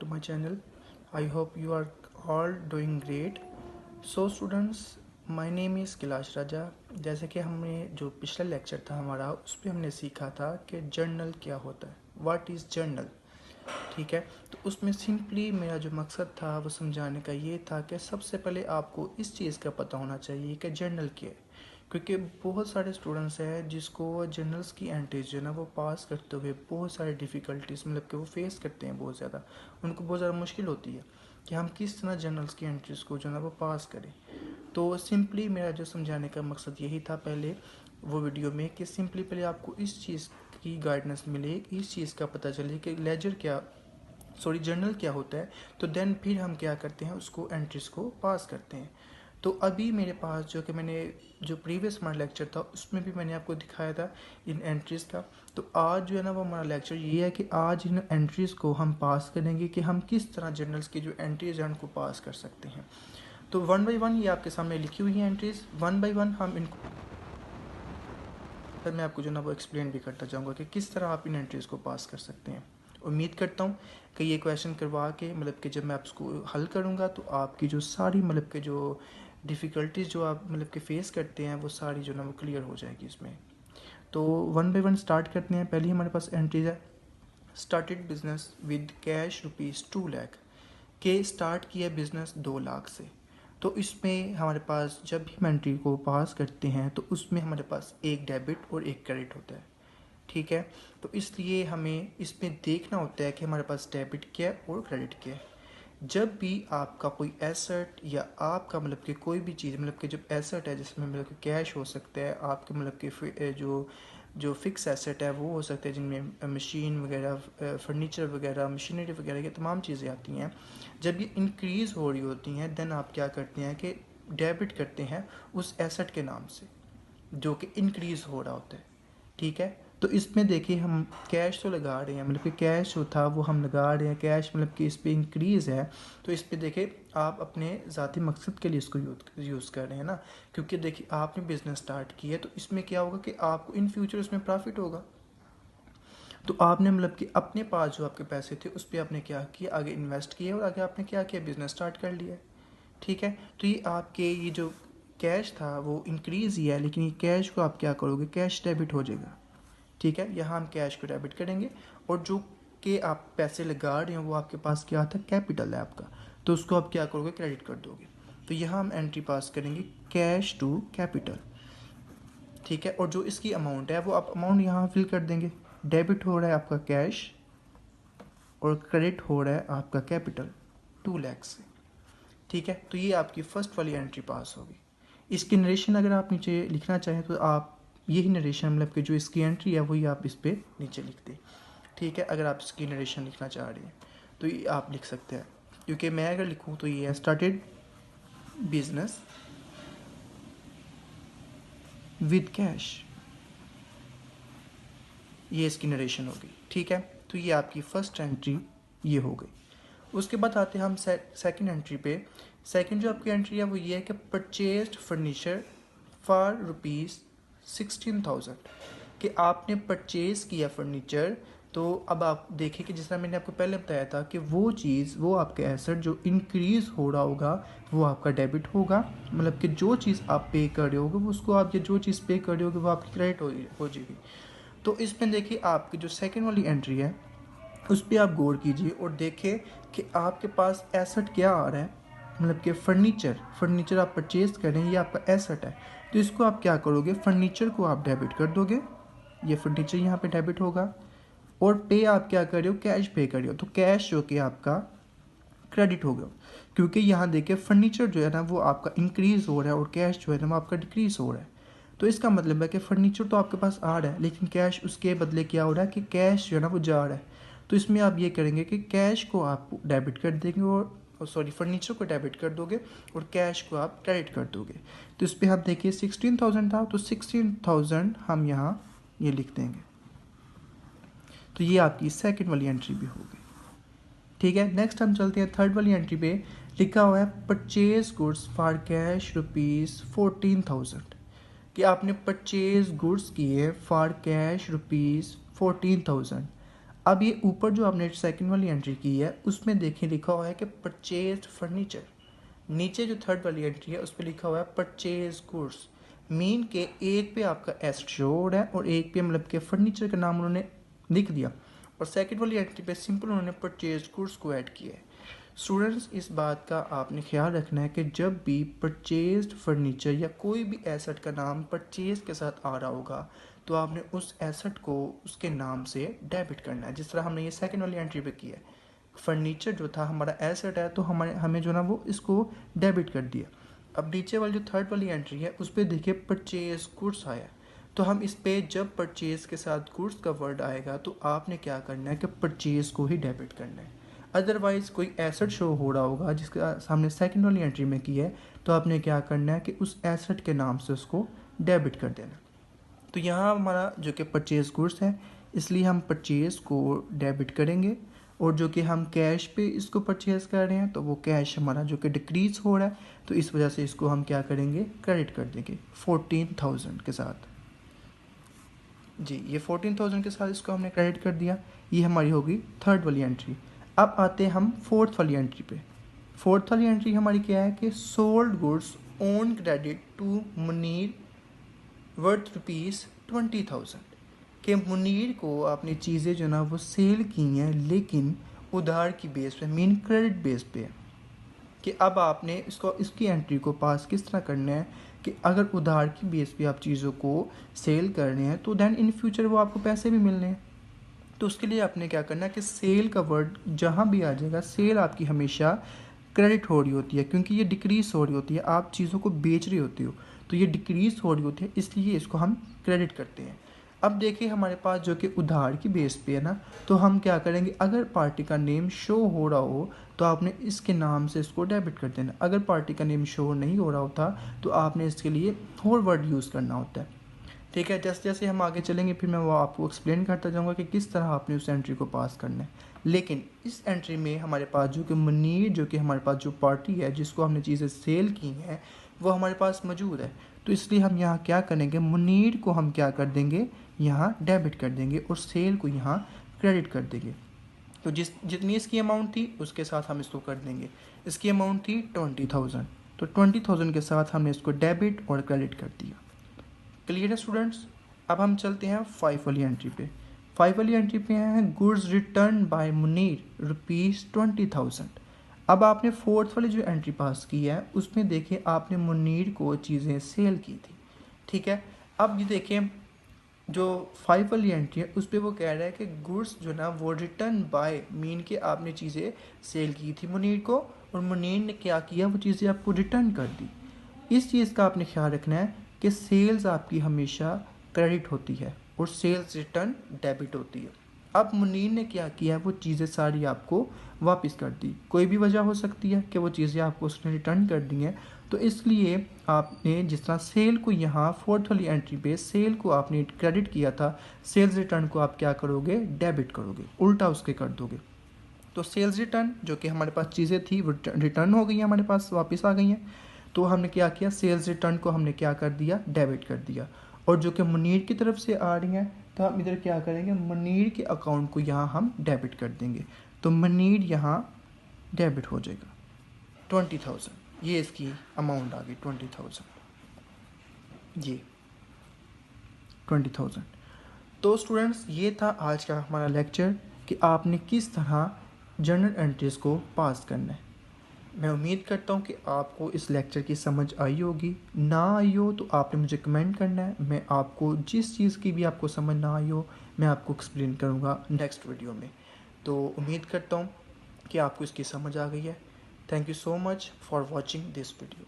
to my channel. I hope you are all doing great. So students, my name is Kailash राजा। जैसे कि हमने जो पिछला लेक्चर था हमारा उस पर हमने सीखा था कि जर्नल क्या होता है, व्हाट इज़ जर्नल। ठीक है, तो उसमें सिंपली मेरा जो मकसद था वो समझाने का ये था कि सबसे पहले आपको इस चीज़ का पता होना चाहिए कि जर्नल क्या है, क्योंकि बहुत सारे स्टूडेंट्स हैं जिसको जर्नल्स की एंट्रीज जो है ना वो पास करते हुए बहुत सारे डिफ़िकल्टीज मतलब कि वो फेस करते हैं, बहुत ज़्यादा उनको बहुत ज़्यादा मुश्किल होती है कि हम किस तरह जर्नल्स की एंट्रीज को जो है ना वो पास करें। तो सिंपली मेरा जो समझाने का मकसद यही था पहले वो वीडियो में कि सिंपली पहले आपको इस चीज़ की गाइडेंस मिले, इस चीज़ का पता चले कि लेजर क्या जर्नल क्या होता है, तो देन फिर हम क्या करते हैं उसको एंट्रीज को पास करते हैं। तो अभी मेरे पास जो कि मैंने जो प्रीवियस हमारा लेक्चर था उसमें भी मैंने आपको दिखाया था इन एंट्रीज़ का। तो आज जो है ना वो हमारा लेक्चर ये है कि आज इन एंट्रीज़ को हम पास करेंगे कि हम किस तरह जर्नल्स की जो एंट्रीज हैं उनको पास कर सकते हैं। तो वन बाई वन ये आपके सामने लिखी हुई है एंट्रीज़, वन बाई वन हम इनको फिर मैं आपको जो ना वो एक्सप्लेन भी करता जाऊँगा कि किस तरह आप इन एंट्रीज़ को पास कर सकते हैं। उम्मीद करता हूँ कि ये क्वेश्चन करवा के मतलब कि जब मैं आपको हल करूँगा तो आपकी जो सारी मतलब कि जो डिफ़िकल्टीज जो आप मतलब कि फ़ेस करते हैं वो सारी जो ना वो क्लियर हो जाएगी इसमें। तो वन बाई वन स्टार्ट करते हैं। पहली हमारे पास एंट्रीज है, started business with cash ₹2 lakh के स्टार्ट किया बिजनेस 2 लाख से। तो इसमें हमारे पास जब भी हम एंट्री को पास करते हैं तो उसमें हमारे पास एक डेबिट और एक क्रेडिट होता है। ठीक है, तो इसलिए हमें इसमें देखना होता है कि हमारे पास डेबिट क्या है और क्रेडिट क्या है। जब भी आपका कोई एसेट या आपका मतलब कि कोई भी चीज़ मतलब कि जब एसेट है जिसमें मतलब कि कैश हो सकता है, आपके मतलब कि जो जो फिक्स एसेट है वो हो सकते हैं जिनमें मशीन वगैरह, फर्नीचर वगैरह, मशीनरी वगैरह ये तमाम चीज़ें आती हैं। जब ये इंक्रीज़ हो रही होती हैं देन आप क्या करते हैं कि डेबिट करते हैं उस एसेट के नाम से जो कि इंक्रीज़ हो रहा होता है। ठीक है, तो इसमें देखिए हम कैश तो लगा रहे हैं, मतलब कि कैश जो था वो हम लगा रहे हैं, कैश मतलब कि इस पर इंक्रीज़ है। तो इस पर देखिए आप अपने ज़ाती मकसद के लिए इसको यूज़ कर रहे हैं ना, क्योंकि देखिए आपने बिज़नेस स्टार्ट किया है तो इसमें क्या होगा कि आपको इन फ्यूचर उसमें प्रॉफिट होगा। तो आपने मतलब कि अपने पास जो आपके पैसे थे उस पर आपने क्या किया, आगे इन्वेस्ट किया और आगे आपने क्या किया, बिज़नेस स्टार्ट कर लिया। ठीक है, तो ये आपके ये जो कैश था वो इंक्रीज़ ही है, लेकिन ये कैश को आप क्या करोगे, कैश डेबिट हो जाएगा। ठीक है, यहाँ हम कैश को डेबिट करेंगे और जो कि आप पैसे लगा रहे हो वो आपके पास क्या था, कैपिटल है आपका, तो उसको आप क्या करोगे, क्रेडिट कर दोगे। तो यहाँ हम एंट्री पास करेंगे कैश टू कैपिटल। ठीक है, और जो इसकी अमाउंट है वो आप अमाउंट यहाँ फिल कर देंगे। डेबिट हो रहा है आपका कैश और क्रेडिट हो रहा है आपका कैपिटल 2 लाख से। ठीक है, तो ये आपकी फर्स्ट वाली एंट्री पास होगी। इसकी नरेशन अगर आप नीचे लिखना चाहें तो आप यही नरेशन मतलब कि जो इसकी एंट्री है वही आप इस पर नीचे लिख दें। ठीक है, अगर आप इसकी नरेशन लिखना चाह रहे हैं तो ये आप लिख सकते हैं, क्योंकि मैं अगर लिखूँ तो ये है स्टार्टेड बिजनेस विद कैश, ये इसकी नरेशन होगी। ठीक है, तो ये आपकी फर्स्ट एंट्री ये हो गई। उसके बाद आते हैं हम सेकंड एंट्री पे। सेकंड जो आपकी एंट्री है वो ये है कि परचेज्ड फर्नीचर फॉर ₹16,000 कि आपने परचेज़ किया फर्नीचर। तो अब आप देखिए कि जिस तरह मैंने आपको पहले बताया था कि वो चीज़ वो आपके एसेट जो इंक्रीज़ हो रहा होगा वो आपका डेबिट होगा, मतलब कि जो चीज़ आप पे कर रहे होगे वो उसको आप जो चीज़ पे कर रहे होगे वो आपकी क्रेडिट हो जाएगी। तो इसमें देखिए आपकी जो सेकेंड वाली एंट्री है उस पर आप गौर कीजिए और देखिए कि आपके पास एसेट क्या आ रहा है, मतलब कि फर्नीचर आप परचेज कर रहे हैं, ये आपका एसेट है। तो इसको आप क्या करोगे, फर्नीचर को आप डेबिट कर दोगे, ये फर्नीचर यहाँ पे डेबिट होगा। और पे आप क्या कर रहे हो, कैश पे कर रहे हो, तो कैश जो कि आपका क्रेडिट होगा, क्योंकि यहाँ देखिए फर्नीचर जो है ना वो आपका इंक्रीज़ हो रहा है और कैश जो है ना वो आपका डिक्रीज़ हो रहा है। तो इसका मतलब है कि फर्नीचर तो आपके पास आ रहा है लेकिन कैश उसके बदले क्या हो रहा है कि कैश जो है ना वो जा रहा है। तो इसमें आप ये करेंगे कि कैश को आप डेबिट कर देंगे और फर्नीचर को डेबिट कर दोगे और कैश को आप क्रेडिट कर दोगे। तो इस पर आप देखिए 16,000 था तो 16,000 हम यहाँ ये लिख देंगे। तो ये आपकी सेकेंड वाली एंट्री भी हो गई। ठीक है, नेक्स्ट हम चलते हैं थर्ड वाली एंट्री पे। लिखा हुआ है परचेज गुड्स फॉर कैश ₹14,000 कि आपने परचेज गुड्स किए फॉर कैश ₹14,000। अब ये ऊपर जो आपने सेकंड वाली एंट्री की है उसमें देखें लिखा हुआ है कि परचेज फर्नीचर। नीचे जो थर्ड वाली एंट्री है उस पर लिखा हुआ है परचेज गुड्स। मीन के एक पे आपका एसेट शो हो रहा है और एक पे मतलब के फर्नीचर का नाम उन्होंने लिख दिया, और सेकंड वाली एंट्री पे सिंपल उन्होंने परचेज गुड्स को ऐड किया है। स्टूडेंट्स, इस बात का आपने ख्याल रखना है कि जब भी परचेज्ड फर्नीचर या कोई भी एसेट का नाम परचेज के साथ आ रहा होगा तो आपने उस एसेट को उसके नाम से डेबिट करना है, जिस तरह हमने ये सेकंड वाली एंट्री पे किया है। फर्नीचर जो था हमारा एसेट है तो हमें जो ना वो इसको डेबिट कर दिया। अब नीचे वाली जो थर्ड वाली एंट्री है उस पर देखिए परचेज गुड्स आया, तो हम इस पे जब परचेज के साथ गुड्स का वर्ड आएगा तो आपने क्या करना है कि परचेज को ही डेबिट करना है। अदरवाइज़ कोई एसेट शो हो रहा होगा जिसका सामने सेकंड वाली एंट्री में किया है तो आपने क्या करना है कि उस एसेट के नाम से उसको डेबिट कर देना। तो यहाँ हमारा जो कि परचेज गुड्स है इसलिए हम परचेज को डेबिट करेंगे, और जो कि हम कैश पे इसको परचेज कर रहे हैं तो वो कैश हमारा जो कि डिक्रीज हो रहा है तो इस वजह से इसको हम क्या करेंगे, क्रेडिट कर देंगे 14,000 के साथ। जी, ये 14,000 के साथ इसको हमने क्रेडिट कर दिया। ये हमारी होगी थर्ड वाली एंट्री। अब आते हैं हम फोर्थ वाली एंट्री पे। फोर्थ वाली एंट्री हमारी क्या है कि sold goods on credit to Munir worth ₹20,000 कि मुनीर को आपने चीज़ें जो ना वो सेल की हैं लेकिन उधार की बेस पे, मीन क्रेडिट बेस पे है। कि अब आपने इसकी एंट्री को पास किस तरह करना है कि अगर उधार की बेस पे आप चीज़ों को सेल कर रहे हैं तो दैन इन फ्यूचर वो आपको पैसे भी मिलने हैं। तो उसके लिए आपने क्या करना है कि सेल का वर्ड जहाँ भी आ जाएगा, सेल आपकी हमेशा क्रेडिट हो रही होती है क्योंकि ये डिक्रीज हो रही होती है, आप चीज़ों को बेच रही होती हो तो ये डिक्रीज हो रही होती है, इसलिए इसको हम क्रेडिट करते हैं। अब देखिए हमारे पास जो कि उधार की बेस पे है ना, तो हम क्या करेंगे, अगर पार्टी का नेम शो हो रहा हो तो आपने इसके नाम से इसको डेबिट कर देना। अगर पार्टी का नेम शो नहीं हो रहा होता तो आपने इसके लिए और वर्ड यूज़ करना होता है। ठीक है, जैसे जैसे हम आगे चलेंगे फिर मैं वो आपको एक्सप्लेन करता जाऊँगा कि किस तरह आपने उस एंट्री को पास करना है। लेकिन इस एंट्री में हमारे पास जो कि मुनीर, जो कि हमारे पास जो पार्टी है जिसको हमने चीज़ें सेल की हैं वो हमारे पास मौजूद है, तो इसलिए हम यहाँ क्या करेंगे, मुनीर को हम क्या कर देंगे, यहाँ डेबिट कर देंगे और सेल को यहाँ क्रेडिट कर देंगे। तो जितनी इसकी अमाउंट थी उसके साथ हम इसको कर देंगे। इसकी अमाउंट थी 20,000, तो 20,000 के साथ हमने इसको डेबिट और क्रेडिट कर दिया। क्लियर है स्टूडेंट्स? अब हम चलते हैं 5 वाली एंट्री पे। 5 वाली एंट्री पे है गुड्स रिटर्न बाय मुनीर ₹20,000। अब आपने फोर्थ वाली जो एंट्री पास की है उसमें देखिए आपने मुनीर को चीज़ें सेल की थी। ठीक है, अब ये देखें जो 5 वाली एंट्री है उस पर वो कह रहा है कि गुड्स जो ना वो रिटर्न बाय, मीन के आपने चीज़ें सेल की थी मुनीर को और मुनीर ने क्या किया, वो चीज़ें आपको रिटर्न कर दी। इस चीज़ का आपने ख्याल रखना है कि सेल्स आपकी हमेशा क्रेडिट होती है और सेल्स रिटर्न डेबिट होती है। अब मुनीर ने क्या किया, वो चीज़ें सारी आपको वापस कर दी। कोई भी वजह हो सकती है कि वो चीज़ें आपको उसने रिटर्न कर दी हैं, तो इसलिए आपने जिस तरह सेल को यहाँ फोर्थ वाली एंट्री पे सेल को आपने क्रेडिट किया था, सेल्स रिटर्न को आप क्या करोगे, डेबिट करोगे, उल्टा उसके कर दोगे। तो सेल्स रिटर्न जो कि हमारे पास चीज़ें थी वो रिटर्न हो गई हैं, हमारे पास वापस आ गई हैं, तो हमने क्या किया, सेल्स रिटर्न को हमने क्या कर दिया, डेबिट कर दिया। और जो कि मुनीर की तरफ से आ रही हैं तो हम इधर क्या करेंगे, मुनीर के अकाउंट को यहाँ हम डेबिट कर देंगे, तो मुनीर यहाँ डेबिट हो जाएगा 20,000। ये इसकी अमाउंट आ गई 20,000, ये 20,000। तो स्टूडेंट्स ये था आज का हमारा लेक्चर कि आपने किस तरह जर्नल एंट्रीज को पास करना है। मैं उम्मीद करता हूँ कि आपको इस लेक्चर की समझ आई होगी। ना आई हो तो आपने मुझे कमेंट करना है, मैं आपको जिस चीज़ की भी आपको समझ ना आई हो मैं आपको एक्सप्लेन करूँगा नेक्स्ट वीडियो में। तो उम्मीद करता हूँ कि आपको इसकी समझ आ गई है। Thank you so much for watching this video.